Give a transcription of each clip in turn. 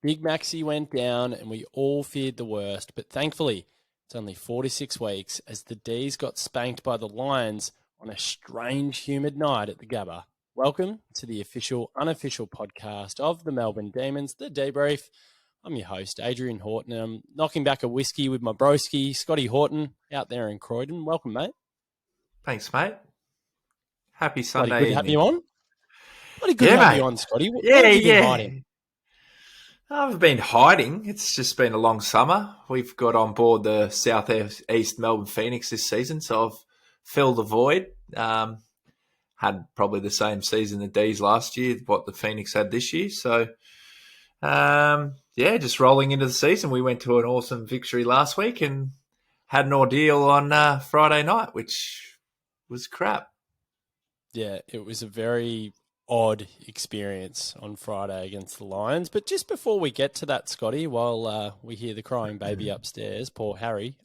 Big Maxi went down and we all feared the worst, but thankfully it's only 46 weeks as the D's got spanked by the Lions on a strange, humid night at the Gabba. Welcome to the official, unofficial podcast of the Melbourne Demons, the DeeBrief. I'm your host, Adrian Horton, and I'm knocking back a whiskey with my broski, Scotty Horton, out there in Croydon. Welcome, mate. Thanks, mate. Happy Sunday Bloody good to have you on. Bloody good Yeah, to have mate. you on, Scotty. Where have you been hiding? I've been hiding. It's just been a long summer. We've got on board the South East Melbourne Phoenix this season, so I've filled the void. Had probably the same season the D's last year, what the Phoenix had this year. So, just rolling into the season. We went to an awesome victory last week and had an ordeal on Friday night, which was crap. Yeah, it was a very odd experience on Friday against the Lions. But just before we get to that, Scotty, while we hear the crying baby upstairs, poor Harry,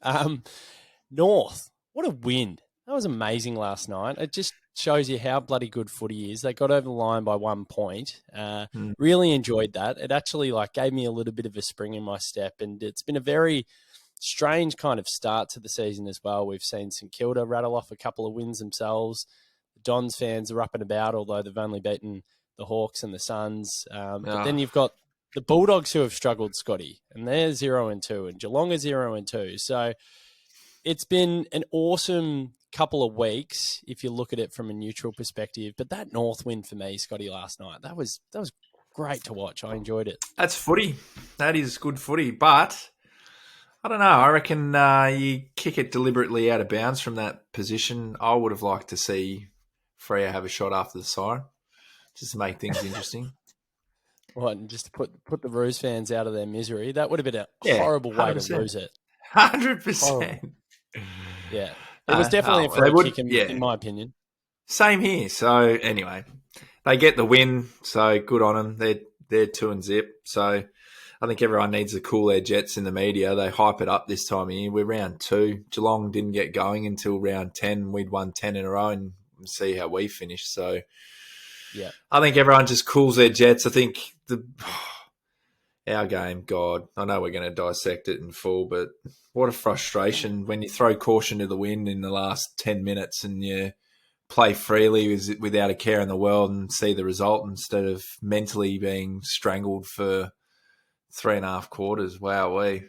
North, what a win. That was amazing last night. It just shows you how bloody good footy is. They got over the line by 1 point. Really enjoyed that. It actually gave me a little bit of a spring in my step, and it's been a very strange kind of start to the season as well. We've seen St Kilda rattle off a couple of wins themselves. The Dons fans are up and about, although they've only beaten the Hawks and the Suns. But then you've got the Bulldogs who have struggled, Scotty, and they're 0-2, and Geelong is 0-2. So it's been an awesome couple of weeks if you look at it from a neutral perspective. But that North win for me, Scotty, last night, that was great to watch. I enjoyed it. That's footy. That is good footy. But I don't know. I reckon you kick it deliberately out of bounds from that position. I would have liked to see Freo have a shot after the siren, just to make things interesting. What, and just to put the Roos fans out of their misery? That would have been a horrible way 100%. to lose it. 100%. Yeah. It was definitely a fair kick in my opinion. Same here. So anyway, they get the win. So good on them. They're 2-0. So I think everyone needs to cool their jets in the media. They hype it up this time of year. We're round 2. Geelong didn't get going until round 10. We'd won 10 in a row and see how we finished. So yeah, I think everyone just cools their jets. I think our game, God, I know we're going to dissect it in full, but what a frustration when you throw caution to the wind in the last 10 minutes and you play freely without a care in the world and see the result instead of mentally being strangled for 3.5 quarters. Wowee.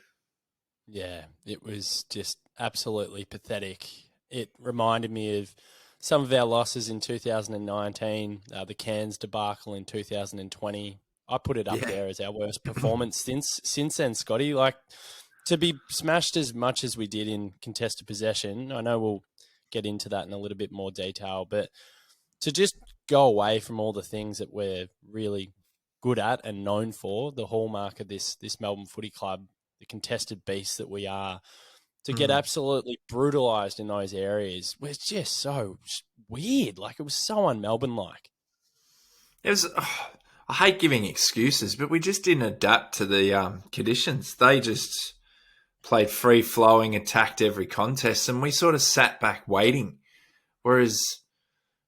Yeah, it was just absolutely pathetic. It reminded me of some of our losses in 2019, the Cairns debacle in 2020. I put it up there as our worst performance since then, Scotty. To be smashed as much as we did in contested possession, I know we'll get into that in a little bit more detail, but to just go away from all the things that we're really good at and known for, the hallmark of this Melbourne Footy Club, the contested beast that we are, to get absolutely brutalised in those areas was just so weird. It was so un-Melbourne-like. It was. I hate giving excuses, but we just didn't adapt to the conditions. They just played free-flowing, attacked every contest, and we sort of sat back waiting. Whereas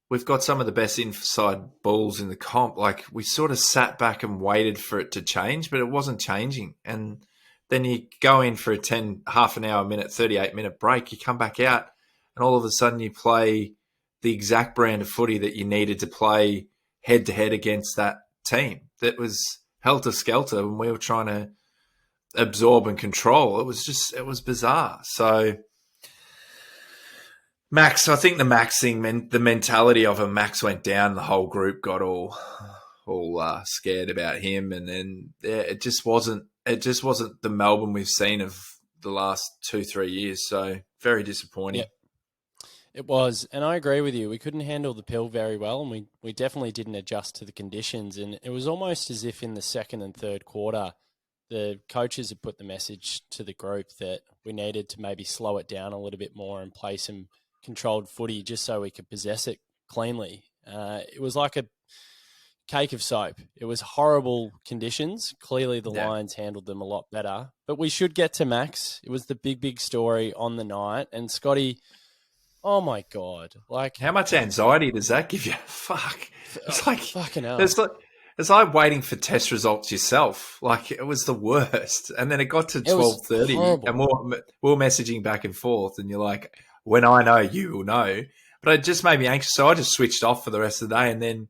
we've got some of the best inside balls in the comp. We sort of sat back and waited for it to change, but it wasn't changing. And then you go in for a half an hour, 38-minute break, you come back out, and all of a sudden you play the exact brand of footy that you needed to play head-to-head against that team. That was helter-skelter when we were trying to absorb and control. It was bizarre. So Max, I think the Max thing, the mentality of him, Max went down, the whole group got all scared about him, and then it just wasn't the Melbourne we've seen of the last 2-3 years. So very disappointing. Yep. It was, and I agree with you. We couldn't handle the pill very well, and we definitely didn't adjust to the conditions. And it was almost as if in the second and third quarter, the coaches had put the message to the group that we needed to maybe slow it down a little bit more and play some controlled footy just so we could possess it cleanly. It was like a cake of soap. It was horrible conditions. Clearly the Lions handled them a lot better. But we should get to Max. It was the big story on the night. And Scotty, oh my God. How much anxiety does that give you? Fuck. It's fucking hell. It's like waiting for test results yourself. Like, it was the worst. And then it got to It was 12:30, horrible. and we're messaging back and forth, and you're like, when I know, you will know. But it just made me anxious, so I just switched off for the rest of the day. And then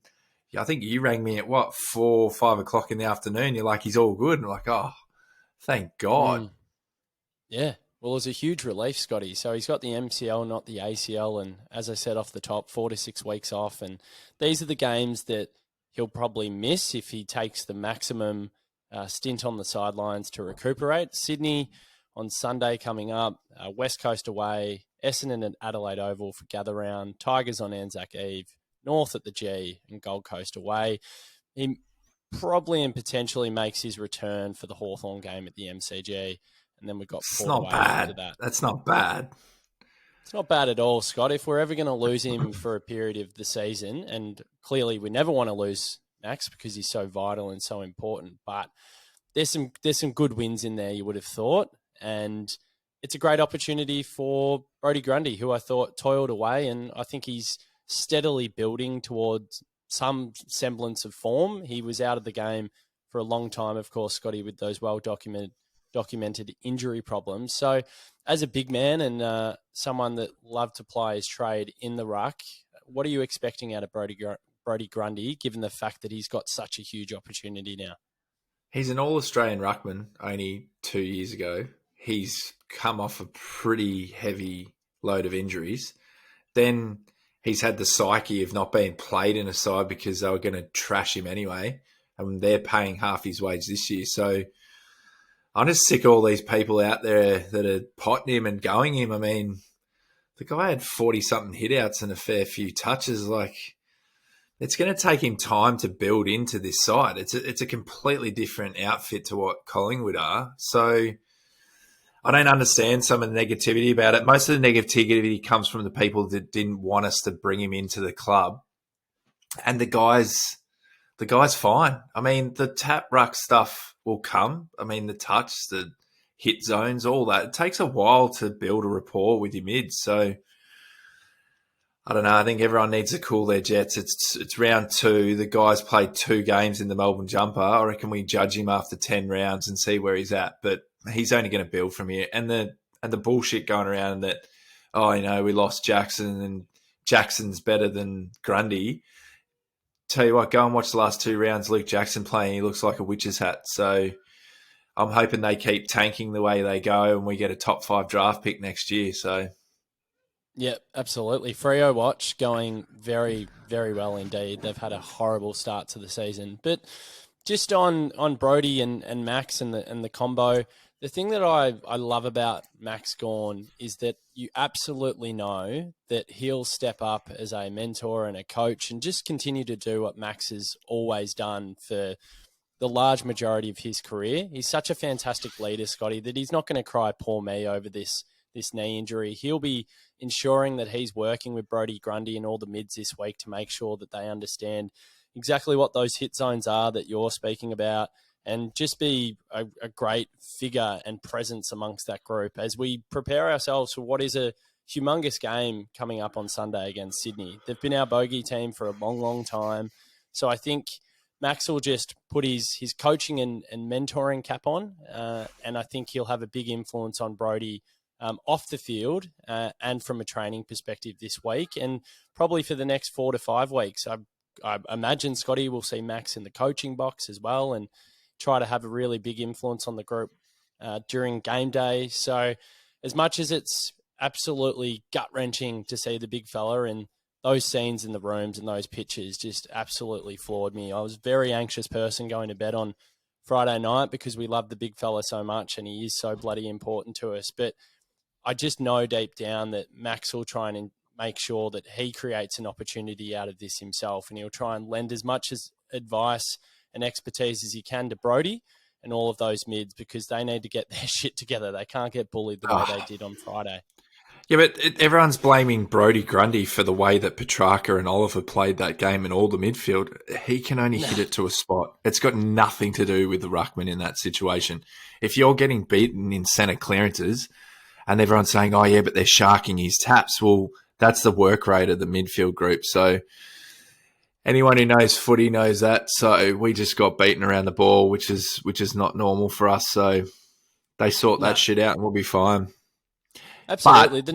I think you rang me at, 4 or 5 o'clock in the afternoon. You're like, he's all good. And I'm like, oh, thank God. Yeah. Well, it was a huge relief, Scotty. So he's got the MCL, not the ACL. And as I said off the top, 4 to 6 weeks off. And these are the games that he'll probably miss if he takes the maximum stint on the sidelines to recuperate. Sydney on Sunday coming up, West Coast away, Essendon at Adelaide Oval for gather round, Tigers on Anzac Eve, North at the G, and Gold Coast away. He probably and potentially makes his return for the Hawthorn game at the MCG, and then we've got It's Port not away bad. after that. That's not bad. It's not bad at all, Scott. If we're ever going to lose him for a period of the season, and clearly we never want to lose Max because he's so vital and so important, but there's some good wins in there, you would have thought, and it's a great opportunity for Brodie Grundy, who I thought toiled away, and I think he's steadily building towards some semblance of form. He was out of the game for a long time, of course, Scotty, with those documented injury problems. So as a big man and someone that loved to ply his trade in the ruck, what are you expecting out of Brodie Grundy, given the fact that he's got such a huge opportunity now? He's an All-Australian ruckman only 2 years ago. He's come off a pretty heavy load of injuries. Then he's had the psyche of not being played in a side because they were going to trash him anyway, and they're paying half his wage this year. So I'm just sick of all these people out there that are potting him and going him. I mean, the guy had 40-something hit-outs and a fair few touches. Like, it's going to take him time to build into this side. It's a completely different outfit to what Collingwood are. So I don't understand some of the negativity about it. Most of the negativity comes from the people that didn't want us to bring him into the club. And the guy's fine. I mean, the tap ruck stuff will come. I mean, the touch, the hit zones, all that. It takes a while to build a rapport with your mids. So I don't know. I think everyone needs to cool their jets. It's round 2. The guy's played 2 games in the Melbourne jumper. I reckon we judge him after 10 rounds and see where he's at. But he's only going to build from here. And the bullshit going around that, we lost Jackson and Jackson's better than Grundy. Tell you what, go and watch the last 2 rounds. Luke Jackson playing, he looks like a witch's hat. So I'm hoping they keep tanking the way they go and we get a top 5 draft pick next year. So yeah, absolutely. Freo watch going very, very well indeed. They've had a horrible start to the season. But just on Brodie and Max and the combo, the thing that I love about Max Gawn is that you absolutely know that he'll step up as a mentor and a coach and just continue to do what Max has always done for the large majority of his career. He's such a fantastic leader, Scotty, that he's not going to cry poor me over this knee injury. He'll be ensuring that he's working with Brodie Grundy and all the mids this week to make sure that they understand exactly what those hit zones are that you're speaking about, and just be a great figure and presence amongst that group as we prepare ourselves for what is a humongous game coming up on Sunday against Sydney. They've been our bogey team for a long, long time. So I think Max will just put his coaching and mentoring cap on, and I think he'll have a big influence on Brodie off the field and from a training perspective this week, and probably for the next 4 to 5 weeks. I imagine Scotty will see Max in the coaching box as well and try to have a really big influence on the group during game day. So as much as it's absolutely gut-wrenching to see the big fella, and those scenes in the rooms and those pictures just absolutely floored me. I was a very anxious person going to bed on Friday night because we love the big fella so much and he is so bloody important to us. But I just know deep down that Max will try and make sure that he creates an opportunity out of this himself, and he'll try and lend as much as advice and expertise as he can to Brodie and all of those mids, because they need to get their shit together. They can't get bullied the way they did on Friday. Yeah, but everyone's blaming Brodie Grundy for the way that Petrarca and Oliver played that game and all the midfield. He can only hit it to a spot. It's got nothing to do with the ruckman in that situation. If you're getting beaten in centre clearances and everyone's saying, oh, yeah, but they're sharking his taps, well, that's the work rate of the midfield group. So Anyone who knows footy knows that. So we just got beaten around the ball, which is not normal for us. So they sort that No. shit out and we'll be fine. Absolutely. But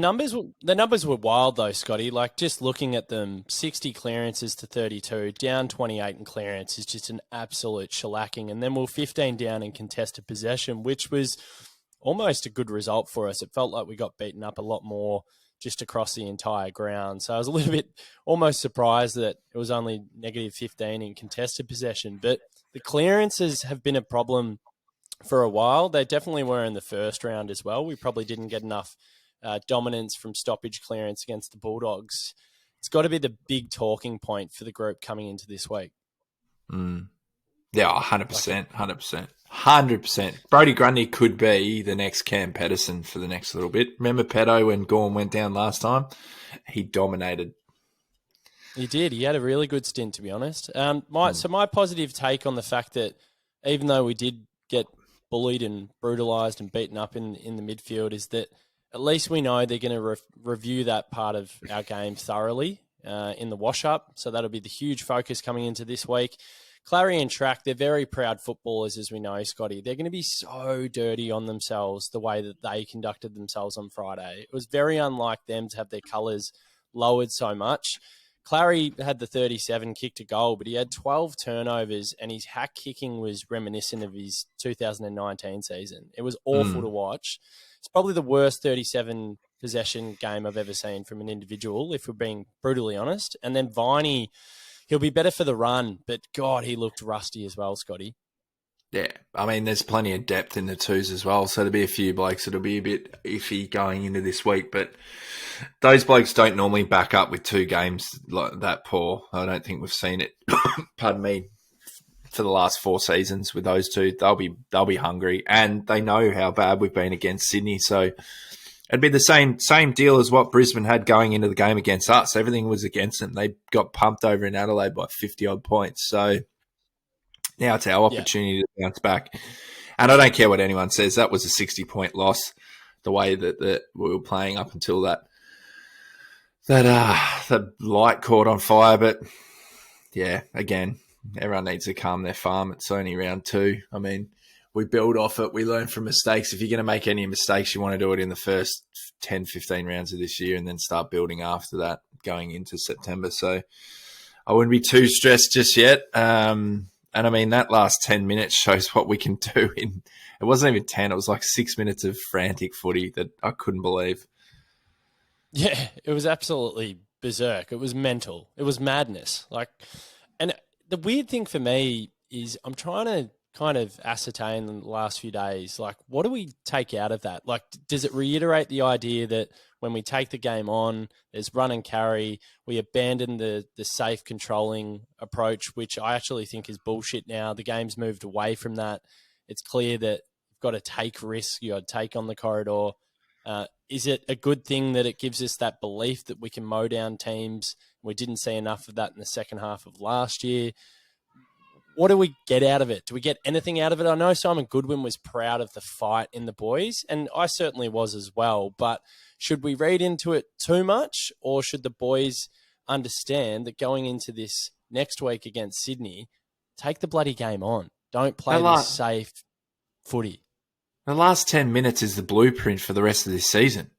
The numbers were wild though, Scotty. Like just looking at them, 60 clearances to 32, down 28 in clearance is just an absolute shellacking. And then we're 15 down in contested possession, which was almost a good result for us. It felt like we got beaten up a lot more just across the entire ground. So I was a little bit almost surprised that it was only negative 15 in contested possession. But the clearances have been a problem for a while. They definitely were in the first round as well. We probably didn't get enough dominance from stoppage clearance against the Bulldogs. It's got to be the big talking point for the group coming into this week. Yeah, 100%, 100%. 100%. Brodie Grundy could be the next Cam Pedersen for the next little bit. Remember Pedo when Gorm went down last time? He dominated. He did. He had a really good stint, to be honest. So my positive take on the fact that even though we did get bullied and brutalised and beaten up in the midfield is that at least we know they're going to review that part of our game thoroughly in the wash-up. So that'll be the huge focus coming into this week. Clarion Track, they're very proud footballers, as we know, Scotty. They're going to be so dirty on themselves the way that they conducted themselves on Friday. It was very unlike them to have their colours lowered so much. Clary had the 37 kick to goal, but he had 12 turnovers and his hack kicking was reminiscent of his 2019 season. It was awful to watch. It's probably the worst 37 possession game I've ever seen from an individual, if we're being brutally honest. And then Viney, he'll be better for the run, but God, he looked rusty as well, Scotty. Yeah, I mean, there's plenty of depth in the twos as well, so there'll be a few blokes that'll be a bit iffy going into this week, but those blokes don't normally back up with two games like that poor. I don't think we've seen it, pardon me, for the last 4 seasons with those two. They'll be hungry, and they know how bad we've been against Sydney, so it'd be the same deal as what Brisbane had going into the game against us. Everything was against them. They got pumped over in Adelaide by 50-odd points, so now it's our opportunity to bounce back. And I don't care what anyone says. That was a 60-point loss, the way that we were playing up until that light caught on fire. But, yeah, again, everyone needs to calm their farm. It's only round 2. I mean, we build off it. We learn from mistakes. If you're going to make any mistakes, you want to do it in the first 10, 15 rounds of this year and then start building after that going into September. So I wouldn't be too stressed just yet. And I mean, that last 10 minutes shows what we can do it wasn't even 10. It was like 6 minutes of frantic footy that I couldn't believe. Yeah, it was absolutely berserk. It was mental. It was madness. And the weird thing for me is I'm trying to kind of ascertain in the last few days, what do we take out of that? Does it reiterate the idea that when we take the game on, there's run and carry, we abandon the safe controlling approach, which I actually think is bullshit now. The game's moved away from that. It's clear that you've got to take risks, you've got to take on the corridor. Is it a good thing that it gives us that belief that we can mow down teams? We didn't see enough of that in the second half of last year. What do we get out of it? Do we get anything out of it? I know Simon Goodwin was proud of the fight in the boys, and I certainly was as well, but should we read into it too much, or should the boys understand that going into this next week against Sydney, take the bloody game on. Don't play this safe footy. The last 10 minutes is the blueprint for the rest of this season.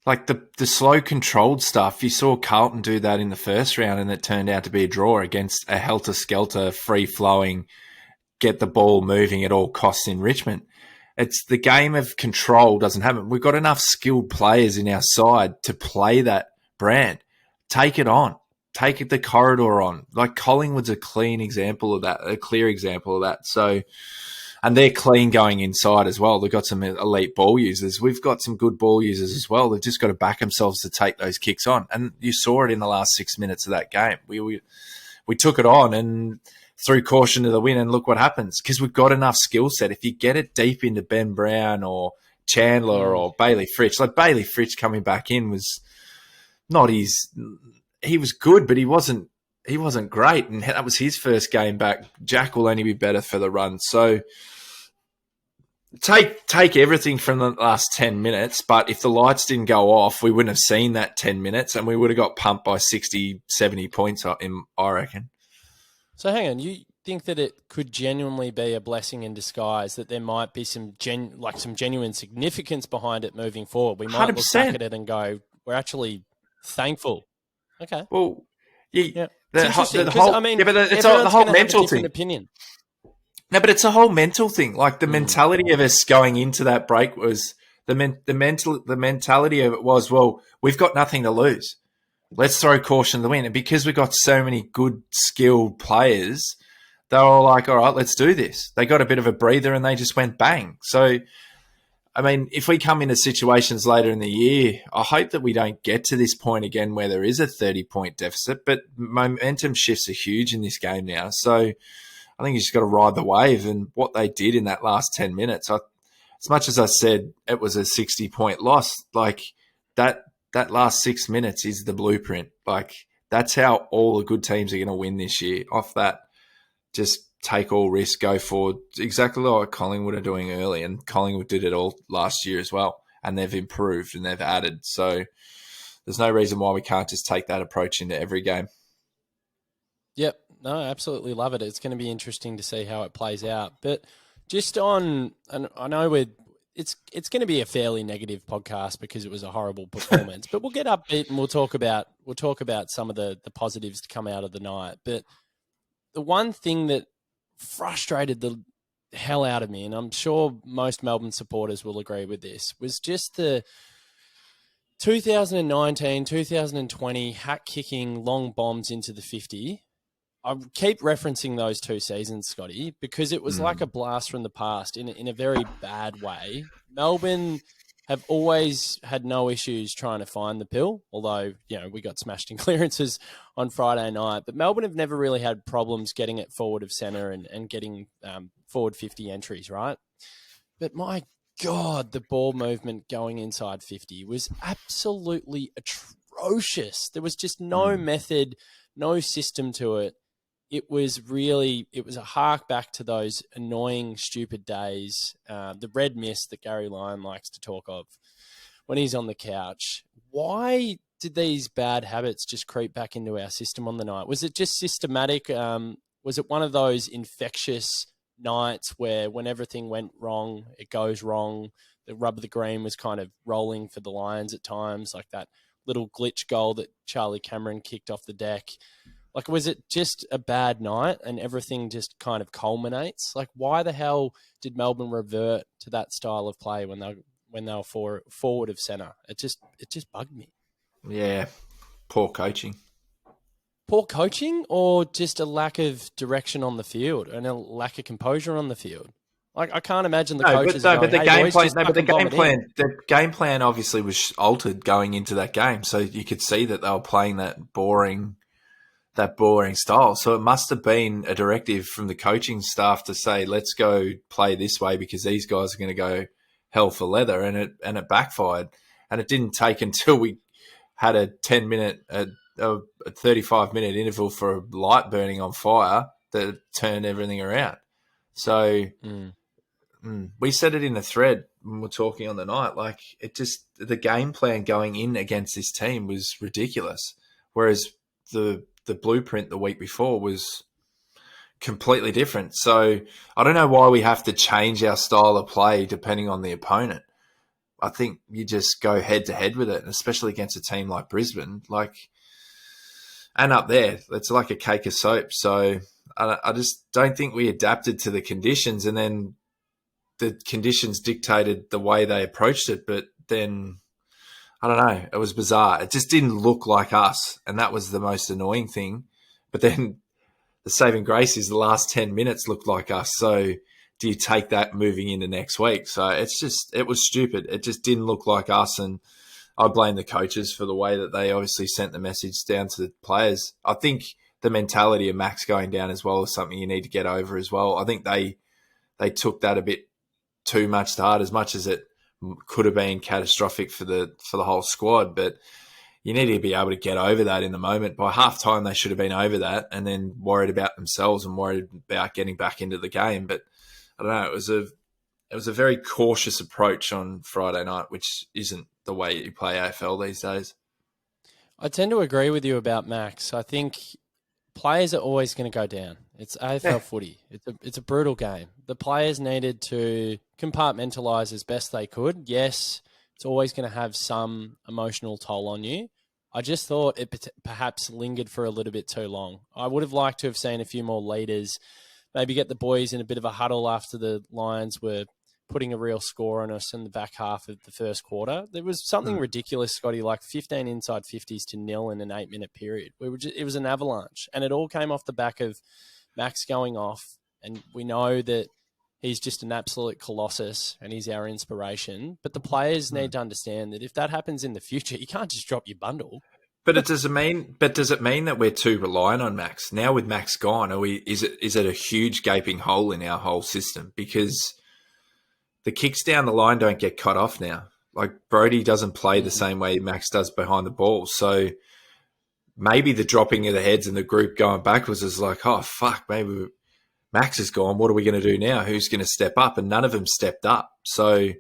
Like the slow controlled stuff, you saw Carlton do that in the first round and it turned out to be a draw against a helter-skelter, free-flowing, get the ball moving at all costs in Richmond. It's the game of control doesn't happen. We've got enough skilled players in our side to play that brand. Take it on. Take the corridor on. Like Collingwood's a clean example of that, a clear example of that. So, and they're clean going inside as well. They've got some elite ball users. We've got some good ball users as well. They've just got to back themselves to take those kicks on. And you saw it in the last 6 minutes of that game. We took it on and threw caution to the wind, and look what happens. Because we've got enough skill set. If you get it deep into Ben Brown or Chandler or Bailey Fritsch, like Bailey Fritsch coming back in was not his. He was good, but he wasn't great, and that was his first game back. Jack will only be better for the run. So take everything from the last 10 minutes, but if the lights didn't go off, we wouldn't have seen that 10 minutes and we would have got pumped by 60, 70 points, I reckon. So hang on, you think that it could genuinely be a blessing in disguise, that there might be some genuine significance behind it moving forward? We might 100%. look back at it and go, we're actually thankful. Okay. Well, Yeah. the It's interesting the because, whole, I mean, but it's everyone's the whole gonna have a mental different thing. opinion. No, but it's a whole mental thing. Like the mentality of us going into that break was the mentality of it was, well, we've got nothing to lose. Let's throw caution to the wind. And because we've got so many good, skilled players, they're all like, all right, let's do this. They got a bit of a breather and they just went bang. So, I mean, if we come into situations later in the year, I hope that we don't get to this point again where there is a 30-point deficit, but momentum shifts are huge in this game now. So I think you just got to ride the wave. And what they did in that last 10 minutes, as much as I said it was a 60-point loss, like that last 6 minutes is the blueprint. Like that's how all the good teams are going to win this year. Off that, just take all risk, go forward. Exactly like Collingwood are doing early, and Collingwood did it all last year as well. And they've improved and they've added. So there's no reason why we can't just take that approach into every game. Yep. No, I absolutely love it. It's going to be interesting to see how it plays out. But just on, and I know it's going to be a fairly negative podcast because it was a horrible performance. But we'll get upbeat and we'll talk about some of the positives to come out of the night. But the one thing that frustrated the hell out of me, and I'm sure most Melbourne supporters will agree with this, was just the 2019, 2020 hat-kicking long bombs into the 50. I keep referencing those two seasons, Scotty, because it was like a blast from the past in a very bad way. Melbourne have always had no issues trying to find the pill, although, we got smashed in clearances on Friday night. But Melbourne have never really had problems getting it forward of centre and getting forward 50 entries, right? But my God, the ball movement going inside 50 was absolutely atrocious. There was just no method, no system to it. It was a hark back to those annoying, stupid days, the red mist that Gary Lyon likes to talk of when he's on the couch. Why did these bad habits just creep back into our system on the night? Was it just systematic? Was it one of those infectious nights where when everything went wrong, it goes wrong? The rub of the green was kind of rolling for the Lions at times, like that little glitch goal that Charlie Cameron kicked off the deck. Like, was it just a bad night and everything just kind of culminates? Like, why the hell did Melbourne revert to that style of play when they were forward of centre? It just bugged me. Yeah, poor coaching. Poor coaching, or just a lack of direction on the field and a lack of composure on the field? Like, I can't imagine the coaches going, but the hey, game boys, plan, just no, but the in. game plan obviously was altered going into that game, so you could see that they were playing that boring style. So it must have been a directive from the coaching staff to say, let's go play this way because these guys are going to go hell for leather, and it backfired. And it didn't take until we had a 10-minute, a 35-minute interval for a light burning on fire that turned everything around. So we said it in a thread when we're talking on the night, like the game plan going in against this team was ridiculous. Whereas the blueprint the week before was completely different. So I don't know why we have to change our style of play depending on the opponent. I think you just go head to head with it, and especially against a team like Brisbane, and up there, it's like a cake of soap. So I just don't think we adapted to the conditions, and then the conditions dictated the way they approached it. But then, I don't know, it was bizarre. It just didn't look like us, and that was the most annoying thing. But then the saving grace is the last 10 minutes looked like us. So do you take that moving into next week? So it was stupid. It just didn't look like us, and I blame the coaches for the way that they obviously sent the message down to the players. I think the mentality of Max going down as well is something you need to get over as well. I think they took that a bit too much to heart, as much as it could have been catastrophic for the whole squad. But you need to be able to get over that in the moment. By halftime, they should have been over that and then worried about themselves and worried about getting back into the game. But I don't know, it was it was a very cautious approach on Friday night, which isn't the way you play AFL these days. I tend to agree with you about Max. I think players are always going to go down. It's AFL footy. It's a brutal game. The players needed to compartmentalise as best they could. Yes, it's always going to have some emotional toll on you. I just thought it perhaps lingered for a little bit too long. I would have liked to have seen a few more leaders, maybe get the boys in a bit of a huddle after the Lions were putting a real score on us in the back half of the first quarter. There was something ridiculous, Scotty, like 15 inside 50s to nil in an 8-minute period. It was an avalanche, and it all came off the back of Max going off, and we know that he's just an absolute colossus and he's our inspiration. But the players need to understand that if that happens in the future, you can't just drop your bundle. But does it mean that we're too reliant on Max? Now with Max gone, is it a huge gaping hole in our whole system? Because the kicks down the line don't get cut off now. Like Brodie doesn't play the same way Max does behind the ball. So maybe the dropping of the heads and the group going backwards is like, oh, fuck, maybe Max is gone. What are we going to do now? Who's going to step up? And none of them stepped up. So,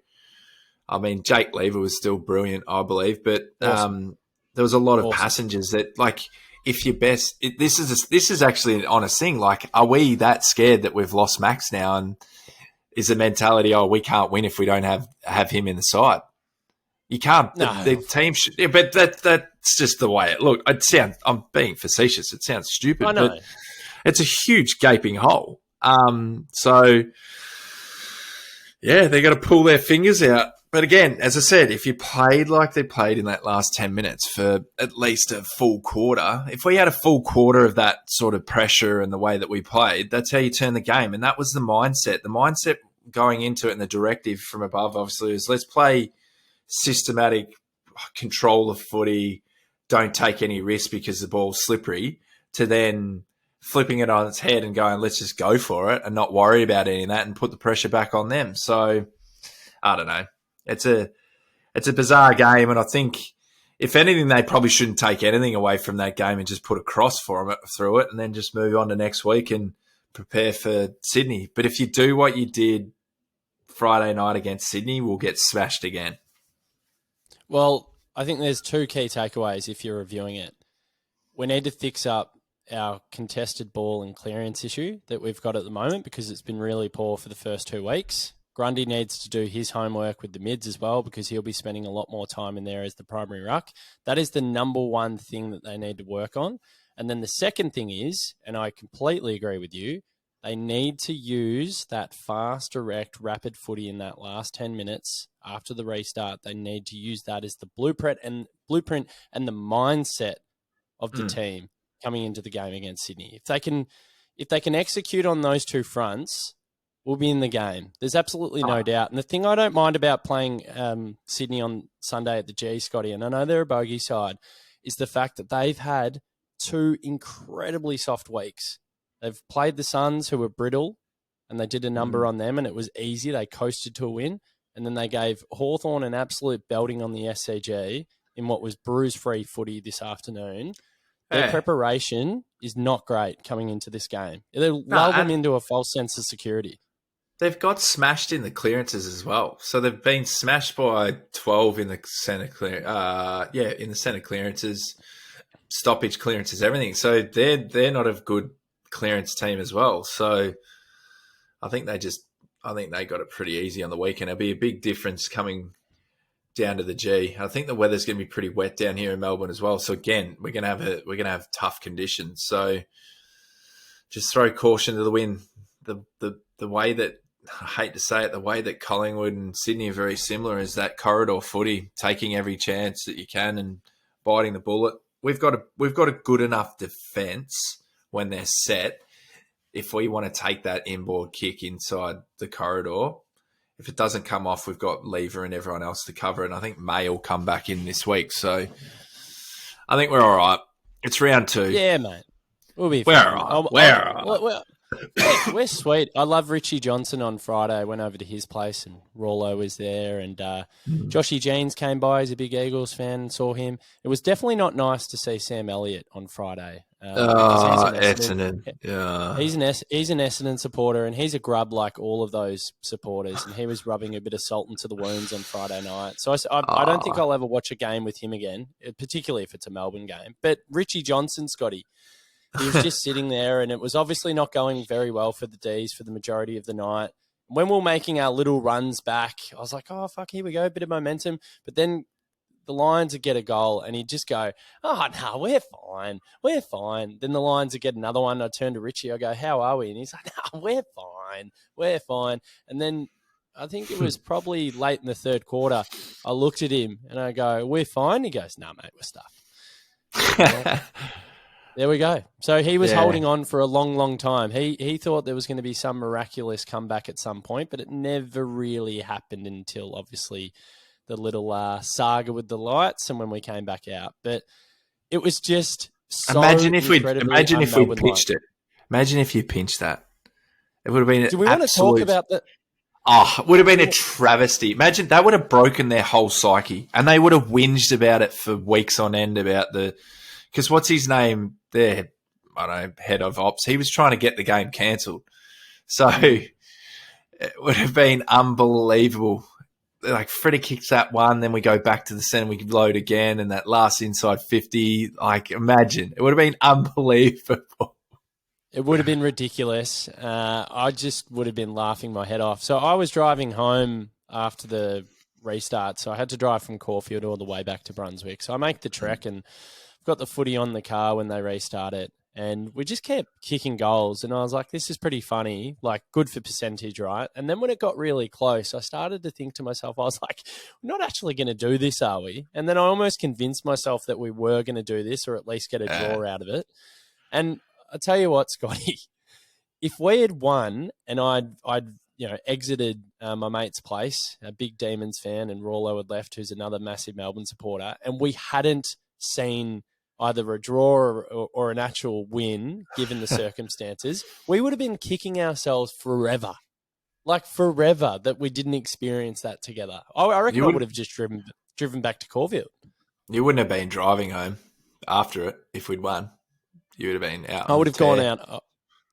I mean, Jake Lever was still brilliant, I believe. But Awesome. There was a lot of passengers that, like, if you're best, this is actually an honest thing. Like, are we that scared that we've lost Max now? And is the mentality, oh, we can't win if we don't have him in the side? You can't. No. The team should, yeah, but that's just the way it look. I'm being facetious. It sounds stupid, I know. but it's a huge gaping hole. So yeah, they got to pull their fingers out. But again, as I said, if you played like they played in that last 10 minutes for at least a full quarter, if we had a full quarter of that sort of pressure and the way that we played, that's how you turn the game. And that was the mindset. The mindset going into it and the directive from above, obviously, is let's play systematic control of footy, don't take any risk because the ball's slippery, to then flipping it on its head and going, let's just go for it and not worry about any of that and put the pressure back on them. So, I don't know. It's a bizarre game, and I think, if anything, they probably shouldn't take anything away from that game and just put a cross for them through it and then just move on to next week and prepare for Sydney. But if you do what you did Friday night against Sydney, we'll get smashed again. Well, I think there's two key takeaways if you're reviewing it. We need to fix up our contested ball and clearance issue that we've got at the moment because it's been really poor for the first 2 weeks. Grundy needs to do his homework with the mids as well because he'll be spending a lot more time in there as the primary ruck. That is the number one thing that they need to work on. And then the second thing is, and I completely agree with you, they need to use that fast, direct, rapid footy in that last 10 minutes after the restart. They need to use that as the blueprint and the mindset of the team coming into the game against Sydney. If they can execute on those two fronts, we'll be in the game. There's absolutely no doubt. And the thing I don't mind about playing Sydney on Sunday at the G, Scotty, and I know they're a bogey side, is the fact that they've had 2 incredibly soft weeks. They've played the Suns, who were brittle, and they did a number on them, and it was easy. They coasted to a win. And then they gave Hawthorn an absolute belting on the SCG in what was bruise-free footy this afternoon. Their preparation is not great coming into this game. It'll lull them into a false sense of security. They've got smashed in the clearances as well. So they've been smashed by 12 in the centre in the centre clearances, stoppage clearances, everything. So they're not a good clearance team as well. So I think they got it pretty easy on the weekend. It'll be a big difference coming down to the G. I think the weather's going to be pretty wet down here in Melbourne as well. So again, we're going to have tough conditions. So just throw caution to the wind. The way that, I hate to say it, the way that Collingwood and Sydney are very similar is that corridor footy, taking every chance that you can and biting the bullet. We've got a good enough defence when they're set. If we want to take that inboard kick inside the corridor, if it doesn't come off, we've got Lever and everyone else to cover it. And I think May will come back in this week. So I think we're all right. It's round 2. Yeah, mate. We'll be We're fine. all right. We're all right. We're sweet. I love Richie Johnson on Friday. I went over to his place and Rollo was there and Joshy Jeans came by. He's a big Eagles fan and saw him. It was definitely not nice to see Sam Elliott on Friday because he's an Essendon. Yeah. He's an Essendon supporter and he's a grub like all of those supporters and he was rubbing a bit of salt into the wounds on Friday night. So I don't think I'll ever watch a game with him again, particularly if it's a Melbourne game. But Richie Johnson, Scotty, he was just sitting there and it was obviously not going very well for the D's for the majority of the night. When we were making our little runs back, I was like, oh, fuck, here we go, a bit of momentum. But then the Lions would get a goal and he'd just go, oh, no, we're fine. We're fine. Then the Lions would get another one. I'd turn to Richie. I go, how are we? And he's like, no, we're fine. We're fine. And then I think it was probably late in the third quarter. I looked at him and I go, we're fine. He goes, no, mate, we're stuffed. There we go. So he was holding on for a long, long time. He thought there was going to be some miraculous comeback at some point, but it never really happened until obviously the little saga with the lights and when we came back out. But it was just so imagine if we pitched it. Imagine if you pinched that. It would have been. Do we want to talk about that? Oh, it would have been a travesty. Imagine that would have broken their whole psyche, and they would have whinged about it for weeks on end about the. Because what's his name? Their, I don't know, head of ops. He was trying to get the game cancelled. So it would have been unbelievable. Like Freddie kicks that one, then we go back to the centre, we load again, and that last inside 50. Like, imagine. It would have been unbelievable. It would have been ridiculous. I just would have been laughing my head off. So I was driving home after the restart, so I had to drive from Caulfield all the way back to Brunswick. So I make the trek and got the footy on the car when they restart it, and we just kept kicking goals. And I was like, this is pretty funny, like good for percentage, right? And then when it got really close, I started to think to myself, I was like, we're not actually going to do this, are we? And then I almost convinced myself that we were going to do this or at least get a draw out of it. And I tell you what, Scotty, if we had won and I'd exited my mate's place, a big Demons fan, and Rollo had left, who's another massive Melbourne supporter, and we hadn't seen either a draw or an actual win, given the circumstances, we would have been kicking ourselves forever. Like forever that we didn't experience that together. I reckon I would have just driven back to Caulfield. You wouldn't have been driving home after it if we'd won. You would have been out. I would have gone out.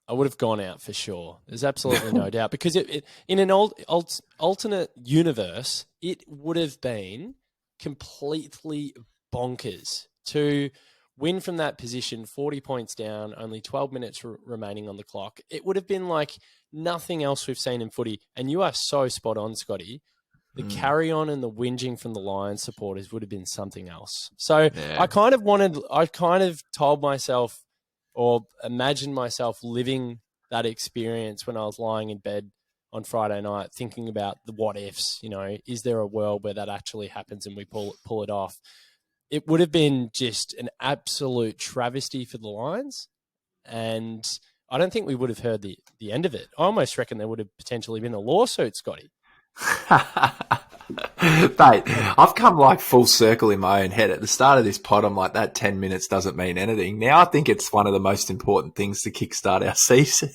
I would have gone out for sure. There's absolutely no doubt. Because in an alternate universe, it would have been completely bonkers to win from that position, 40 points down, only 12 minutes remaining on the clock. It would have been like nothing else we've seen in footy. And you are so spot on, Scotty. The carry on and the whinging from the Lions supporters would have been something else. So I kind of told myself or imagined myself living that experience when I was lying in bed on Friday night, thinking about the what ifs, is there a world where that actually happens and we pull it off? It would have been just an absolute travesty for the Lions. And I don't think we would have heard the end of it. I almost reckon there would have potentially been a lawsuit, Scotty. Mate, I've come like full circle in my own head. At the start of this pod, I'm like, that 10 minutes doesn't mean anything. Now I think it's one of the most important things to kickstart our season.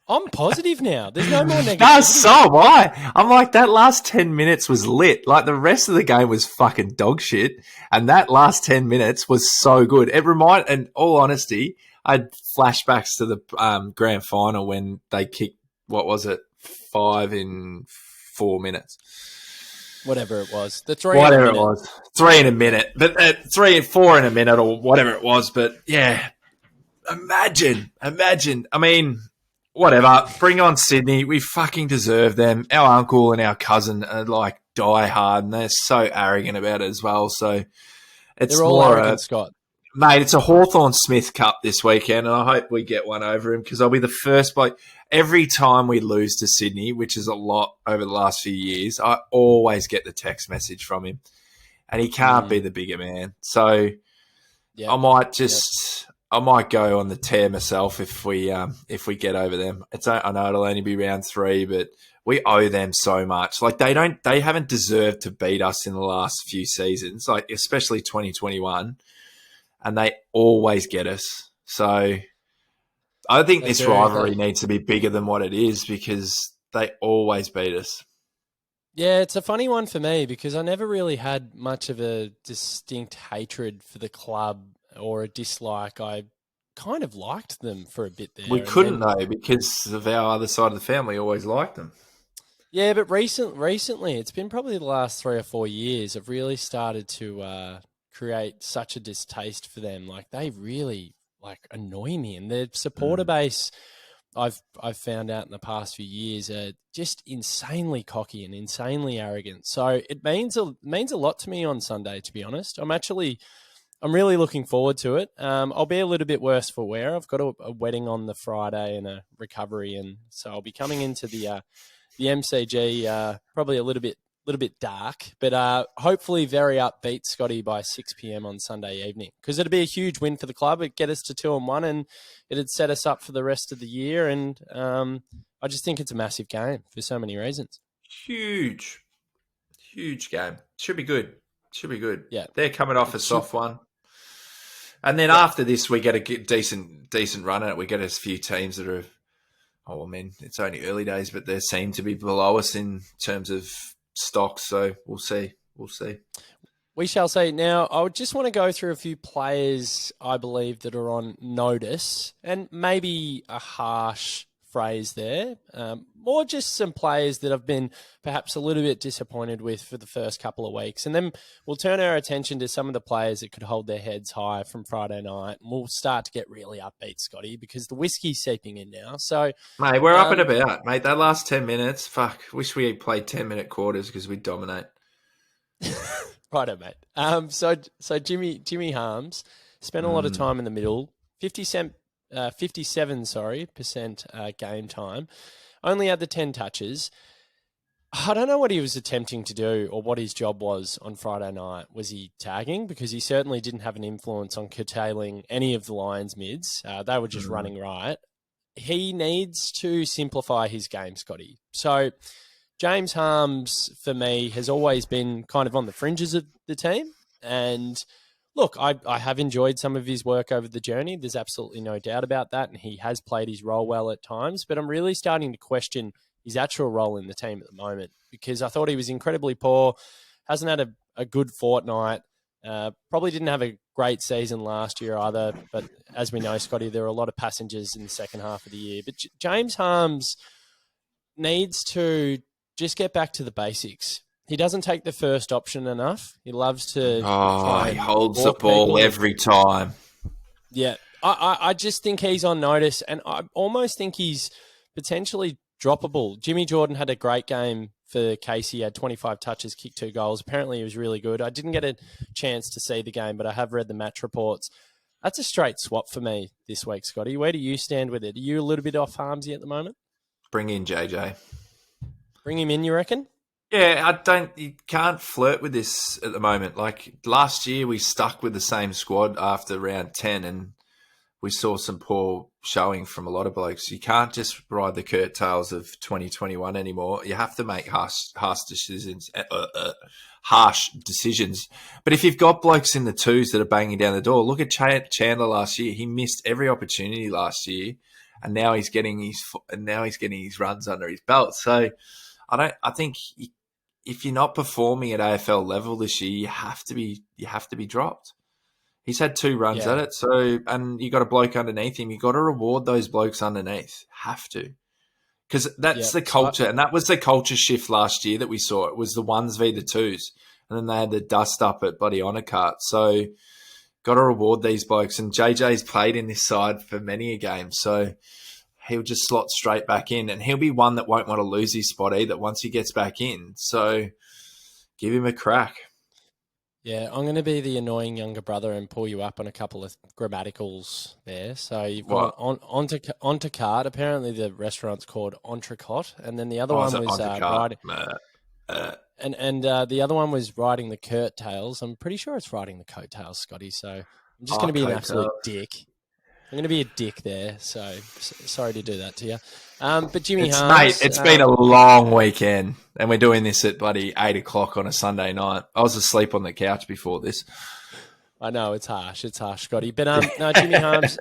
I'm positive now. There's no more negativity. No, so am I. I'm like, that last 10 minutes was lit. Like, the rest of the game was fucking dog shit. And that last 10 minutes was so good. In all honesty, I had flashbacks to the grand final when they kicked, 5 in 4 minutes. Whatever it was. The 3 whatever in a minute. It was. 3 in a minute. But 3 and 4 in a minute or whatever it was. But, yeah, imagine. I mean, whatever. Bring on Sydney. We fucking deserve them. Our uncle and our cousin are like die hard, and they're so arrogant about it as well. So it's they're all arrogant, Scott. Mate, it's a Hawthorn-Smith Cup this weekend, and I hope we get one over him because I'll be the first bloke. Every time we lose to Sydney, which is a lot over the last few years, I always get the text message from him, and he can't be the bigger man. So I might go on the tear myself if we get over them. I know it'll only be round 3, but we owe them so much. Like they haven't deserved to beat us in the last few seasons, like especially 2021. And they always get us. So I think They this do. rivalry needs to be bigger than what it is because they always beat us. Yeah, it's a funny one for me because I never really had much of a distinct hatred for the club or a dislike. I kind of liked them for a bit We there, and couldn't then though because of our other side of the family always liked them. yeah, but recently, it's been probably the last 3 or 4 years. I've really started to create such a distaste for them. Like they really annoy me, and their supporter base. I've found out in the past few years are just insanely cocky and insanely arrogant. So it means a lot to me on Sunday, to be honest. I'm really looking forward to it. I'll be a little bit worse for wear. I've got a wedding on the Friday and a recovery, and so I'll be coming into the MCG probably a little bit dark, but hopefully very upbeat, Scotty, by 6 p.m. on Sunday evening, because it'd be a huge win for the club. It'd get us to 2-1, and it'd set us up for the rest of the year. And I just think it's a massive game for so many reasons. Huge game. Should be good. Yeah, They're coming off a soft one. And then after this, we get a decent run at it. We get a few teams that are, it's only early days, but they seem to be below us in terms of stocks. So we'll see. We shall see. Now, I would just want to go through a few players I believe that are on notice, and maybe a harsh phrase there, or just some players that I've been perhaps a little bit disappointed with for the first couple of weeks. And then we'll turn our attention to some of the players that could hold their heads high from Friday night. And we'll start to get really upbeat, Scotty, because the whiskey's seeping in now. So, mate, we're up and about, mate. That last 10 minutes, wish we had played 10-minute quarters because we'd dominate. Righto, mate. So Jimmy Harms spent a lot of time in the middle, 57% game time, only had the 10 touches. I don't know what he was attempting to do or what his job was on Friday night. Was he tagging? Because he certainly didn't have an influence on curtailing any of the Lions mids. They were just running right. He needs to simplify his game, Scotty. So James Harms, for me, has always been kind of on the fringes of the team. And look, I have enjoyed some of his work over the journey. There's absolutely no doubt about that. And he has played his role well at times. But I'm really starting to question his actual role in the team at the moment, because I thought he was incredibly poor, hasn't had a good fortnight, probably didn't have a great season last year either. But as we know, Scotty, there are a lot of passengers in the second half of the year. But James Harms needs to just get back to the basics. He doesn't take the first option enough. He loves to try he and holds the ball every time. Yeah. I just think he's on notice, and I almost think he's potentially droppable. Jimmy Jordan had a great game for Casey. He had 25 touches, kicked 2 goals. Apparently he was really good. I didn't get a chance to see the game, but I have read the match reports. That's a straight swap for me this week, Scotty. Where do you stand with it? Are you a little bit off Harmsy at the moment? Bring in JJ. Bring him in, you reckon? Yeah, you can't flirt with this at the moment. Like last year, we stuck with the same squad after round 10 and we saw some poor showing from a lot of blokes. You can't just ride the curtails of 2021 anymore. You have to make harsh decisions. But if you've got blokes in the twos that are banging down the door, look at Chandler last year. He missed every opportunity last year, and now he's getting his runs under his belt. So I think if you're not performing at AFL level this year, you have to be dropped. He's had 2 runs at it, and you got a bloke underneath him. You got to reward those blokes underneath. Have to, because that's the culture, and that was the culture shift last year that we saw. It was the 1s v the 2s, and then they had the dust up at bloody honour cart. So, got to reward these blokes. And JJ's played in this side for many a game, so he'll just slot straight back in, and he'll be one that won't want to lose his spot either once he gets back in. So, give him a crack. Yeah, I'm going to be the annoying younger brother and pull you up on a couple of grammaticals there. So you've got onto cart. Apparently the restaurant's called Entrecote, and then the other one was riding. And the other one was riding the curtails. I'm pretty sure it's riding the coattails, Scotty. So I'm just going to be an absolute dick. I'm going to be a dick there. So sorry to do that to you. But Jimmy Harms... Mate, it's been a long weekend, and we're doing this at bloody 8 o'clock on a Sunday night. I was asleep on the couch before this. I know, it's harsh. It's harsh, Scotty. But no, Jimmy Harms,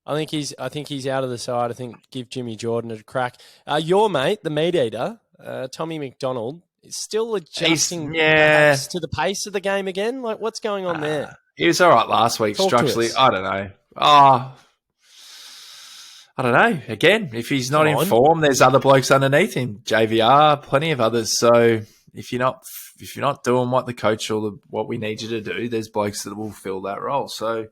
I think he's out of the side. I think give Jimmy Jordan a crack. Your mate, the meat eater, Tommy McDonald, is still adjusting perhaps to the pace of the game again. Like, what's going on there? He was all right last week. Talk Structurally, I don't know. I don't know. Again, if he's not in form, there's other blokes underneath him. JVR, plenty of others. So if you're not doing what the coach or what we need you to do, there's blokes that will fill that role. So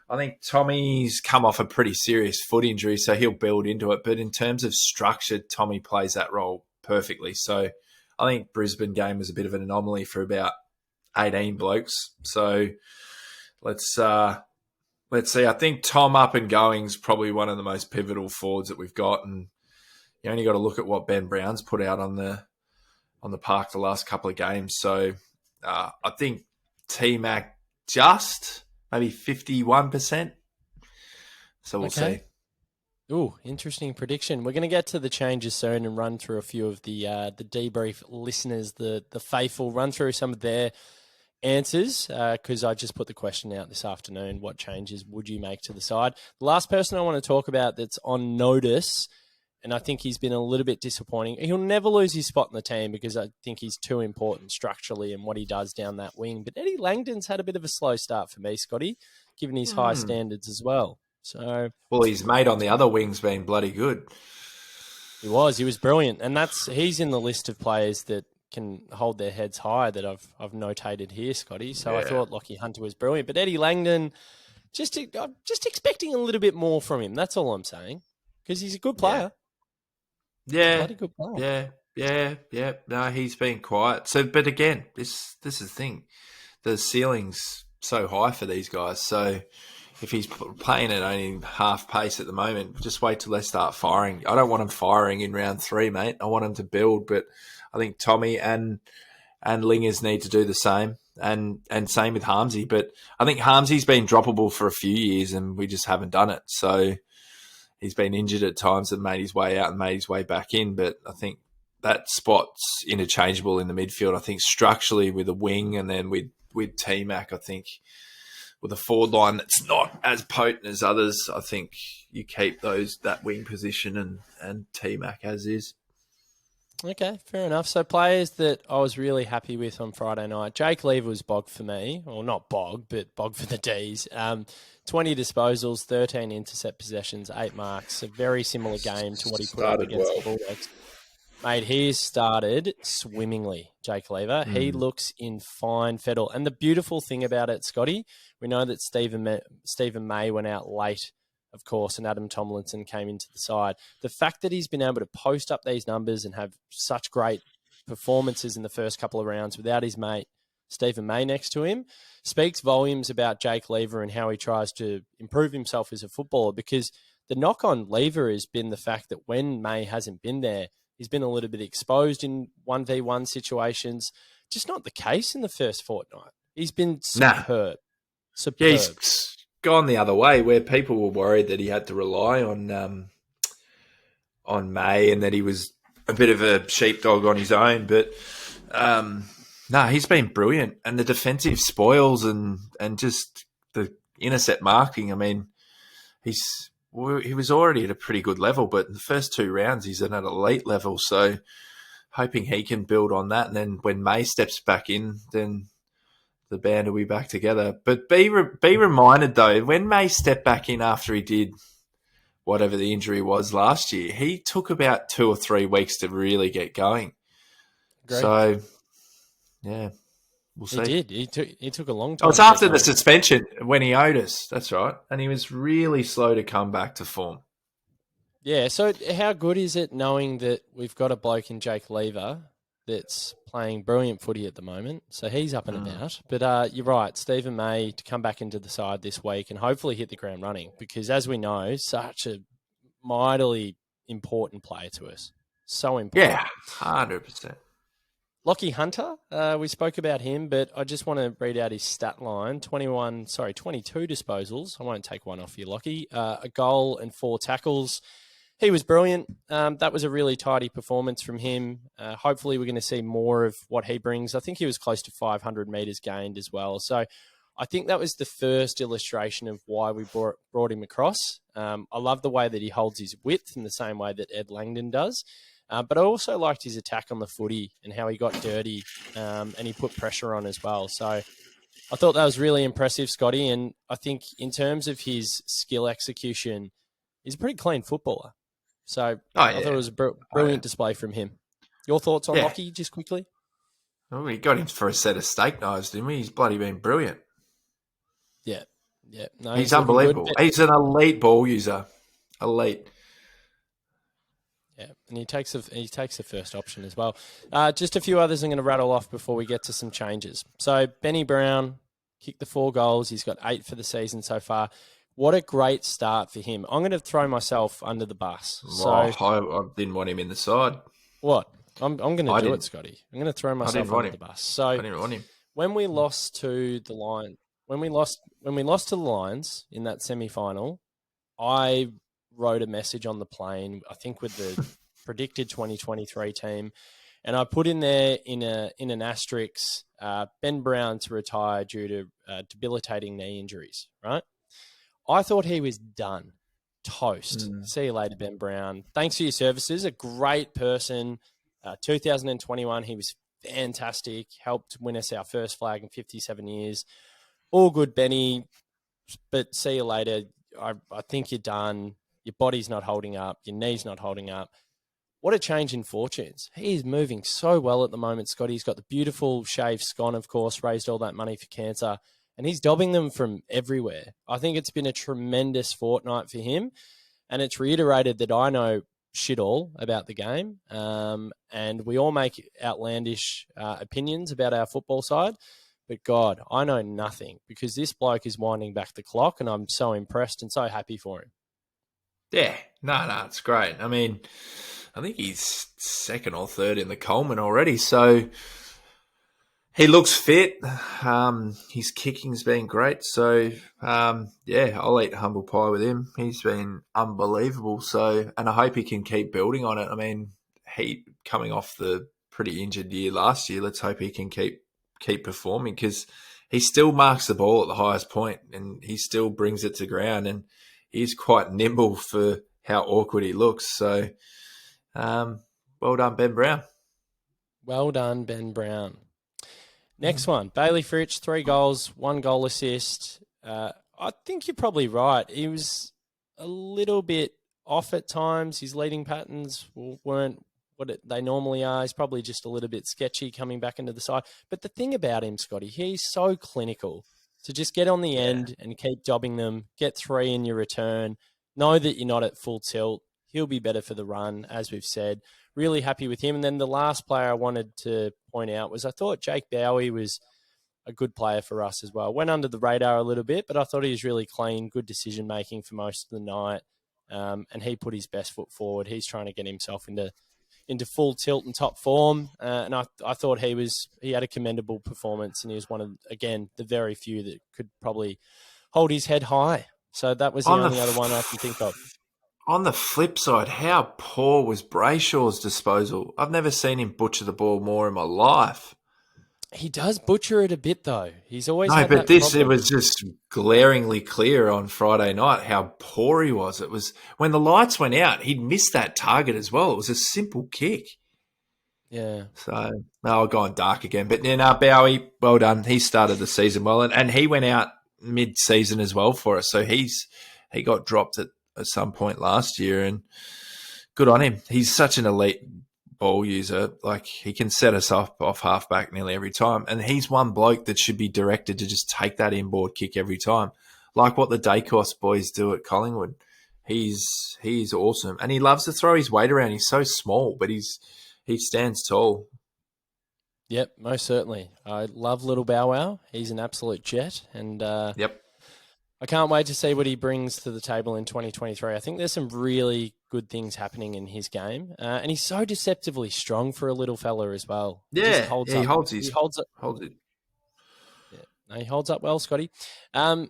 I think Tommy's come off a pretty serious foot injury, so he'll build into it. But in terms of structure, Tommy plays that role perfectly. So I think Brisbane game was a bit of an anomaly for about 18 blokes. So let's see. I think Tom up and going is probably one of the most pivotal forwards that we've got, and you only got to look at what Ben Brown's put out on the park the last couple of games. So I think T-Mac just maybe 51%. So we'll see. Ooh, interesting prediction. We're going to get to the changes soon and run through a few of the DeeBrief listeners, the faithful, run through some of their answers, because I just put the question out this afternoon. What changes would you make to the side? The last person I want to talk about that's on notice, and I think he's been a little bit disappointing. He'll never lose his spot in the team because I think he's too important structurally and what he does down that wing. But Eddie Langdon's had a bit of a slow start for me, Scotty, given his high standards as well. So, well, his mate on the other wing's been bloody good. He was brilliant, and he's in the list of players that can hold their heads high that I've notated here, Scotty. So I thought Lockie Hunter was brilliant, but Eddie Langdon, just expecting a little bit more from him. That's all I'm saying, because he's a good player. Yeah, bloody good player. Yeah. No, he's been quiet. So, but again, this is the thing. The ceiling's so high for these guys. So if he's playing at only half pace at the moment, just wait till they start firing. I don't want him firing in round 3, mate. I want him to build, but I think Tommy and Lingers need to do the same, and same with Harmsy. But I think Harmsy's been droppable for a few years, and we just haven't done it. So he's been injured at times and made his way out and made his way back in. But I think that spot's interchangeable in the midfield. I think structurally with a wing and then with T-Mac, I think with a forward line that's not as potent as others, I think you keep that wing position and T-Mac as is. Okay, fair enough. So players that I was really happy with on Friday night, Jake Lever was bogged for me. Well, not bogged, but bogged for the Ds. 20 disposals, 13 intercept possessions, 8 marks. A very similar game to what he put up against the Bulldogs. Mate, he started swimmingly, Jake Lever. He looks in fine fettle. And the beautiful thing about it, Scotty, we know that Stephen May went out late, of course, and Adam Tomlinson came into the side. The fact that he's been able to post up these numbers and have such great performances in the first couple of rounds without his mate Stephen May next to him speaks volumes about Jake Lever and how he tries to improve himself as a footballer, because the knock on Lever has been the fact that when May hasn't been there, he's been a little bit exposed in 1v1 situations. Just not the case in the first fortnight. He's been superb. Yeah, he's gone the other way, where people were worried that he had to rely on May and that he was a bit of a sheepdog on his own. But he's been brilliant. And the defensive spoils and just the intercept marking, I mean, he was already at a pretty good level, but in the first 2 rounds, he's at an elite level. So hoping he can build on that. And then when May steps back in, then the band will be back together. But be reminded, though, when May stepped back in after he did whatever the injury was last year, he took about 2 or 3 weeks to really get going. Great. So, yeah, we'll see. He did. He took a long time. Oh, it's after the suspension when he owed us. That's right. And he was really slow to come back to form. Yeah, so how good is it knowing that we've got a bloke in Jake Lever that's playing brilliant footy at the moment? So he's up and about. But you're right, Stephen May to come back into the side this week and hopefully hit the ground running, because as we know, such a mightily important player to us. So important. Yeah, 100%. Lockie Hunter, we spoke about him, but I just want to read out his stat line. 22 disposals. I won't take one off you, Lockie. A goal and 4 tackles. He was brilliant. That was a really tidy performance from him. Hopefully we're going to see more of what he brings. I think he was close to 500 metres gained as well. So I think that was the first illustration of why we brought him across. I love the way that he holds his width in the same way that Ed Langdon does. But I also liked his attack on the footy and how he got dirty and he put pressure on as well. So I thought that was really impressive, Scotty. And I think in terms of his skill execution, he's a pretty clean footballer. So I thought it was a brilliant display from him. Your thoughts on Lockie, just quickly? Oh, we got him for a set of steak knives, didn't we? He's bloody been brilliant. Yeah. No, he's unbelievable. He's an elite ball user. Elite. Yeah, and he takes the first option as well. Just a few others I'm going to rattle off before we get to some changes. So Benny Brown kicked the 4 goals. He's got 8 for the season so far. What a great start for him. I'm going to throw myself under the bus. I didn't want him in the side. What? I'm going to do it, Scotty. I'm going to throw myself under the bus. So I didn't want him. When we lost to the Lions, when we lost to the Lions in that semi-final, I wrote a message on the plane, I think with the predicted 2023 team, and I put in there in an asterisk, Ben Brown to retire due to debilitating knee injuries, right? I thought he was done. Toast. See you later, Ben Brown. Thanks for your services. A great person. 2021, he was fantastic. Helped win us our first flag in 57 years. All good, Benny. But see you later. I think you're done. Your body's not holding up. Your knee's not holding up. What a change in fortunes. He is moving so well at the moment, Scotty. He's got the beautiful shaved scone, of course, raised all that money for cancer. And he's dobbing them from everywhere. I think it's been a tremendous fortnight for him. And it's reiterated that I know shit all about the game. And we all make outlandish opinions about our football side. But God, I know nothing because this bloke is winding back the clock and I'm so impressed and so happy for him. Yeah, no, it's great. I mean, I think he's second or third in the Coleman already. So he looks fit. His kicking's been great. So, I'll eat humble pie with him. He's been unbelievable. So, and I hope he can keep building on it. I mean, he coming off the pretty injured year last year. Let's hope he can keep performing because he still marks the ball at the highest point and he still brings it to ground and he's quite nimble for how awkward he looks. So, well done, Ben Brown. Well done, Ben Brown. Next one, Bailey Fritsch, 3 goals, 1 goal assist. I think you're probably right. He was a little bit off at times. His leading patterns weren't what they normally are. He's probably just a little bit sketchy coming back into the side. But the thing about him, Scotty, he's so clinical. To just get on the end and keep dobbing them, get 3 in your return, know that you're not at full tilt. He'll be better for the run, as we've said. Really happy with him. And then the last player I wanted to point out was I thought Jake Bowie was a good player for us as well. Went under the radar a little bit, but I thought he was really clean, good decision-making for most of the night. And he put his best foot forward. He's trying to get himself into full tilt and top form. And I thought he had a commendable performance and he was one of, again, the very few that could probably hold his head high. So that was the only other one I can think of. On the flip side, how poor was Brayshaw's disposal? I've never seen him butcher the ball more in my life. He does butcher it a bit, though. He's always it was just glaringly clear on Friday night how poor he was. It was when the lights went out, he'd missed that target as well. It was a simple kick. Yeah. So now I've gone dark again. But then Bowie, well done. He started the season well, and he went out mid-season as well for us. So he got dropped at some point last year, and good on him. He's such an elite ball user. Like, he can set us off halfback nearly every time. And he's one bloke that should be directed to just take that inboard kick every time, like what the Dacos boys do at Collingwood. He's awesome. And he loves to throw his weight around. He's so small, but he stands tall. Yep, most certainly. I love little Bow Wow. He's an absolute jet. And yep. I can't wait to see what he brings to the table in 2023. I think there's some really good things happening in his game. And he's so deceptively strong for a little fella as well. Yeah, he holds it. Yeah, no, he holds up well, Scotty. All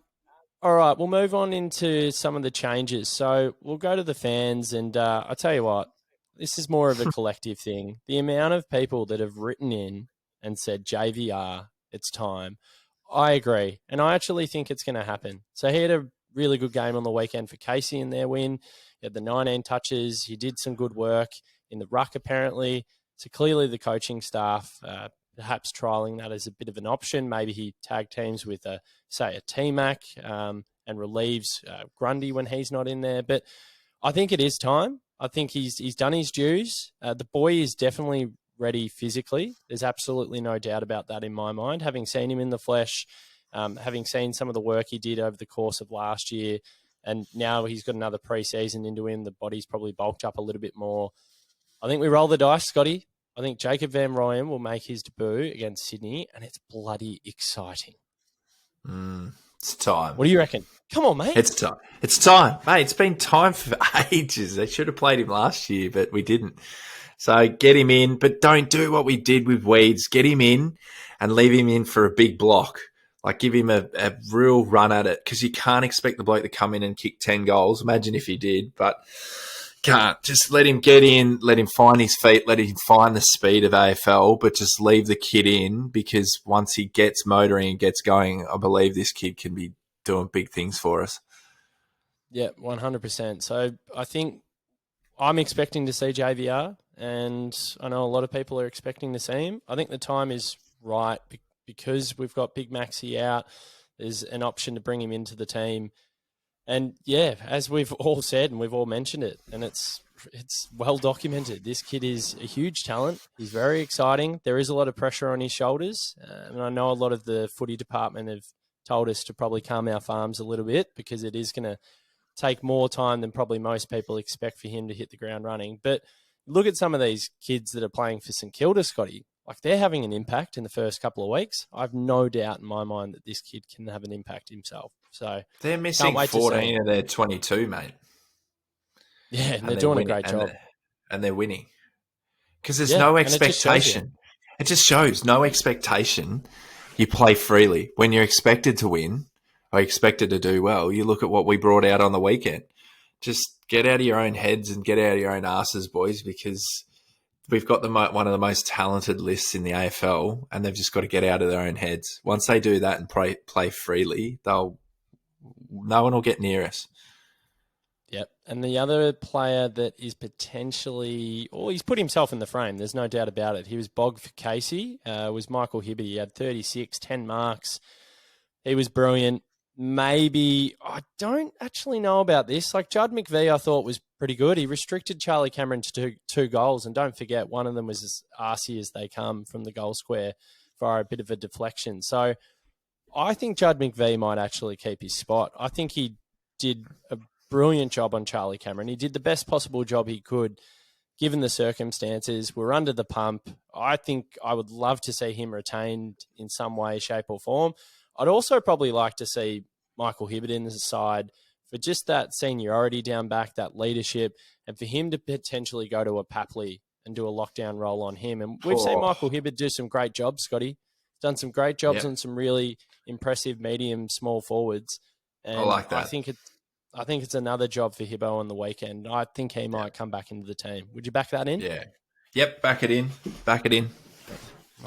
right, we'll move on into some of the changes. So we'll go to the fans, and I tell you what, this is more of a collective thing. The amount of people that have written in and said, JVR, it's time. I agree. And I actually think it's going to happen. So he had a really good game on the weekend for Casey in their win. He had the 19 touches. He did some good work in the ruck, apparently. So clearly the coaching staff, perhaps trialling that as a bit of an option. Maybe he tag teams with, say, a T-Mac and relieves Grundy when he's not in there. But I think it is time. I think he's done his dues. The boy is definitely ready physically. There's absolutely no doubt about that in my mind. Having seen him in the flesh, having seen some of the work he did over the course of last year, and now he's got another pre-season into him, the body's probably bulked up a little bit more. I think we roll the dice, Scotty. I think Jacob Van Rooyen will make his debut against Sydney, and it's bloody exciting. It's time. What do you reckon? Come on, mate. It's time. It's time. Mate, it's been time for ages. They should have played him last year, but we didn't. So get him in, but don't do what we did with Weeds. Get him in and leave him in for a big block. Like, give him a real run at it, because you can't expect the bloke to come in and kick 10 goals. Imagine if he did, but can't. Just let him get in, let him find his feet, let him find the speed of AFL, but just leave the kid in, because once he gets motoring and gets going, I believe this kid can be doing big things for us. Yeah, 100%. So I think I'm expecting to see JVR, and I know a lot of people are expecting to see him. I think the time is right because we've got Big Maxi out. There's an option to bring him into the team. And yeah, as we've all said and we've all mentioned it, and it's well documented, this kid is a huge talent. He's very exciting. There is a lot of pressure on his shoulders. And I know a lot of the footy department have told us to probably calm our farms a little bit, because it is going to take more time than probably most people expect for him to hit the ground running. But look at some of these kids that are playing for St Kilda, Scotty. Like, they're having an impact in the first couple of weeks. I've no doubt in my mind that this kid can have an impact himself. So they're missing 14 of their 22, mate. Yeah, and they're doing a great job. And they're winning. Because there's no expectation. It just shows no expectation. You play freely. When you're expected to win or expected to do well, you look at what we brought out on the weekend. Just get out of your own heads and get out of your own asses, boys, because we've got one of the most talented lists in the AFL, and they've just got to get out of their own heads. Once they do that and play freely, no one will get near us. Yep. And the other player that is potentially, he's put himself in the frame, there's no doubt about it. He was bogged for Casey, was Michael Hibbert. He had 36, 10 marks. He was brilliant. Maybe, I don't actually know about this. Like, Judd McVie, I thought was pretty good. He restricted Charlie Cameron to two goals. And don't forget, one of them was as arsey as they come from the goal square for a bit of a deflection. So I think Judd McVie might actually keep his spot. I think he did a brilliant job on Charlie Cameron. He did the best possible job he could, given the circumstances. We're under the pump. I think I would love to see him retained in some way, shape or form. I'd also probably like to see Michael Hibbert in the side for just that seniority down back, that leadership, and for him to potentially go to a Papley and do a lockdown role on him. And we've seen Michael Hibbert do some great jobs, Scotty. Done some great jobs on some really impressive medium, small forwards. And I like that. I think it's another job for Hibbo on the weekend. I think he might come back into the team. Would you back that in? Yeah. Yep, back it in. Back it in.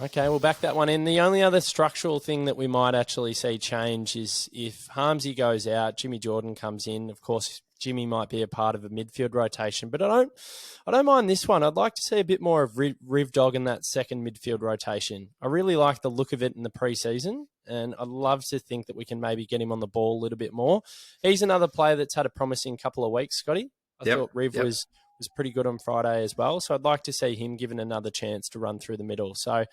Okay, we'll back that one in. The only other structural thing that we might actually see change is if Harmsy goes out, Jimmy Jordan comes in. Of course, Jimmy might be a part of a midfield rotation, but I don't mind this one. I'd like to see a bit more of Riv Dog in that second midfield rotation. I really like the look of it in the preseason, and I'd love to think that we can maybe get him on the ball a little bit more. He's another player that's had a promising couple of weeks, Scotty. I thought Riv was pretty good on Friday as well, so I'd like to see him given another chance to run through the middle. So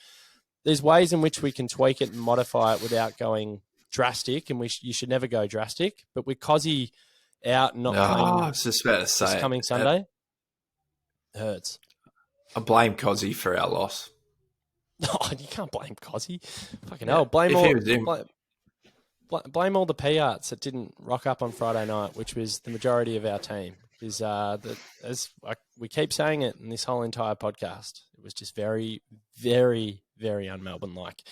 there's ways in which we can tweak it and modify it without going drastic, and you should never go drastic. But with Cozzy out and not playing I was just about to say this coming Sunday, hurts. I blame Cozzy for our loss. No, you can't blame Cozzy. Fucking hell. Blame all the P-arts that didn't rock up on Friday night, which was the majority of our team. Is as we keep saying it in this whole entire podcast, it was just very, very, very un-Melbourne-like.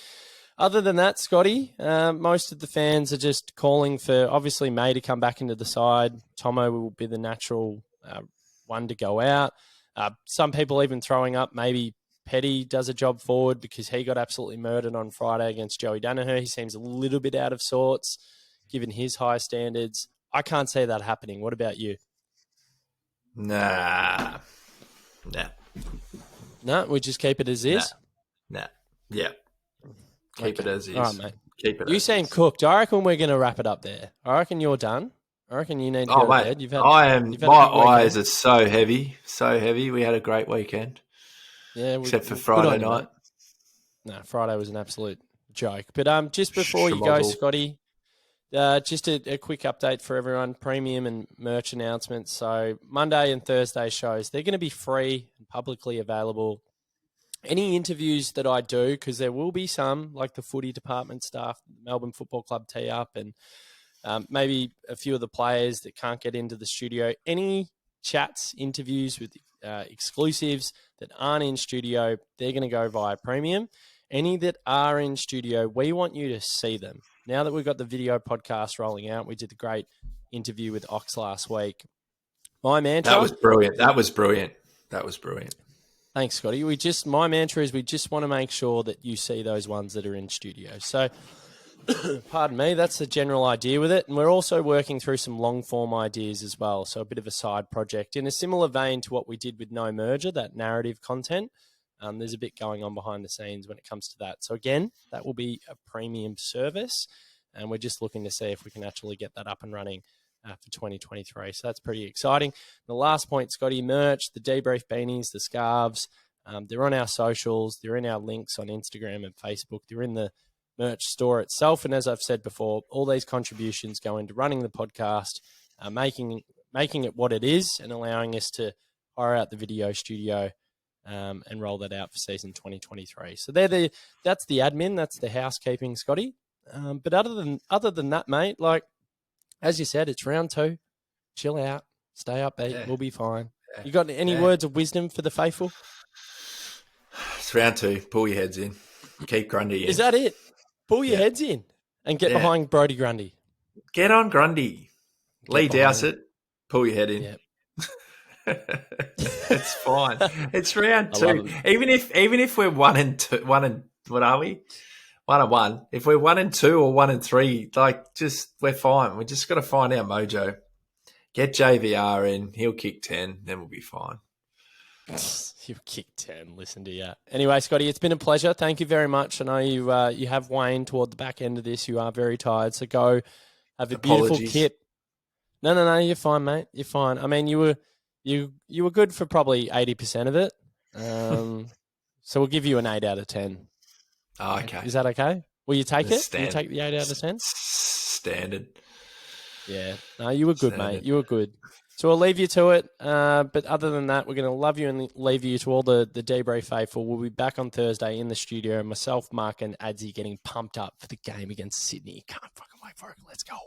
Other than that, Scotty, most of the fans are just calling for, obviously, May to come back into the side. Tomo will be the natural one to go out. Some people even throwing up maybe Petty does a job forward because he got absolutely murdered on Friday against Joey Danaher. He seems a little bit out of sorts, given his high standards. I can't see that happening. What about you? Nah. No, we just keep it as is? Nah. Yeah. Keep it as is. All right, mate. Keep it You as seem is. cooked. I reckon we're going to wrap it up there. I reckon you're done. I reckon you need to go to Mate, bed. my eyes are so heavy. We had a great weekend. Yeah, except for Friday night. No, Friday was an absolute joke. But just before you go, Scotty, just a quick update for everyone, premium and merch announcements. So Monday and Thursday shows, they're going to be free and publicly available. Any interviews that I do, because there will be some, like the footy department staff, Melbourne Football Club tee up, and maybe a few of the players that can't get into the studio. Any chats, interviews with exclusives that aren't in studio, they're going to go via premium. Any that are in studio, we want you to see them. Now that we've got the video podcast rolling out, we did the great interview with Ox last week. My mantra... That was brilliant. Thanks, Scotty. My mantra is we just want to make sure that you see those ones that are in studio. So, pardon me, that's the general idea with it. And we're also working through some long-form ideas as well. So a bit of a side project in a similar vein to what we did with No Merger, that narrative content. There's a bit going on behind the scenes when it comes to that. So again, that will be a premium service. And we're just looking to see if we can actually get that up and running for 2023. So that's pretty exciting. The last point, Scotty, merch, the DeeBrief beanies, the scarves, they're on our socials. They're in our links on Instagram and Facebook. They're in the merch store itself. And as I've said before, all these contributions go into running the podcast, making it what it is and allowing us to hire out the video studio and roll that out for season 2023. So that's the admin, that's the housekeeping, Scotty. But other than that, mate, like, as you said, it's round 2. Chill out. Stay upbeat. Yeah. We'll be fine. Yeah. You got any words of wisdom for the faithful? It's round 2. Pull your heads in. Keep Grundy in. Is that it? Pull your heads in and get behind Brodie Grundy. Get on Grundy. Lee Dowsett. Pull your head in. Yep. It's fine. It's round 2. Even if we're 1 and 2, what are we? 1-1. If we're 1 and 2 or 1 and 3, we're fine. We just got to find our mojo. Get JVR in. He'll kick 10. Then we'll be fine. He'll kick 10. Listen to you. Anyway, Scotty, it's been a pleasure. Thank you very much. I know you have waned toward the back end of this. You are very tired. So go have a beautiful kip. No. You're fine, mate. You're fine. I mean, you were good for probably 80% of it. So we'll give you an 8 out of 10. Oh, okay. Is that okay? Will you take it? Will you take the 8 out of 10? Standard. Yeah. No, you were good, mate. You were good. So we'll leave you to it. But other than that, we're going to love you and leave you to all the DeeBrief faithful. We'll be back on Thursday in the studio. Myself, Mark, and Adzi getting pumped up for the game against Sydney. Can't fucking wait for it. Let's go.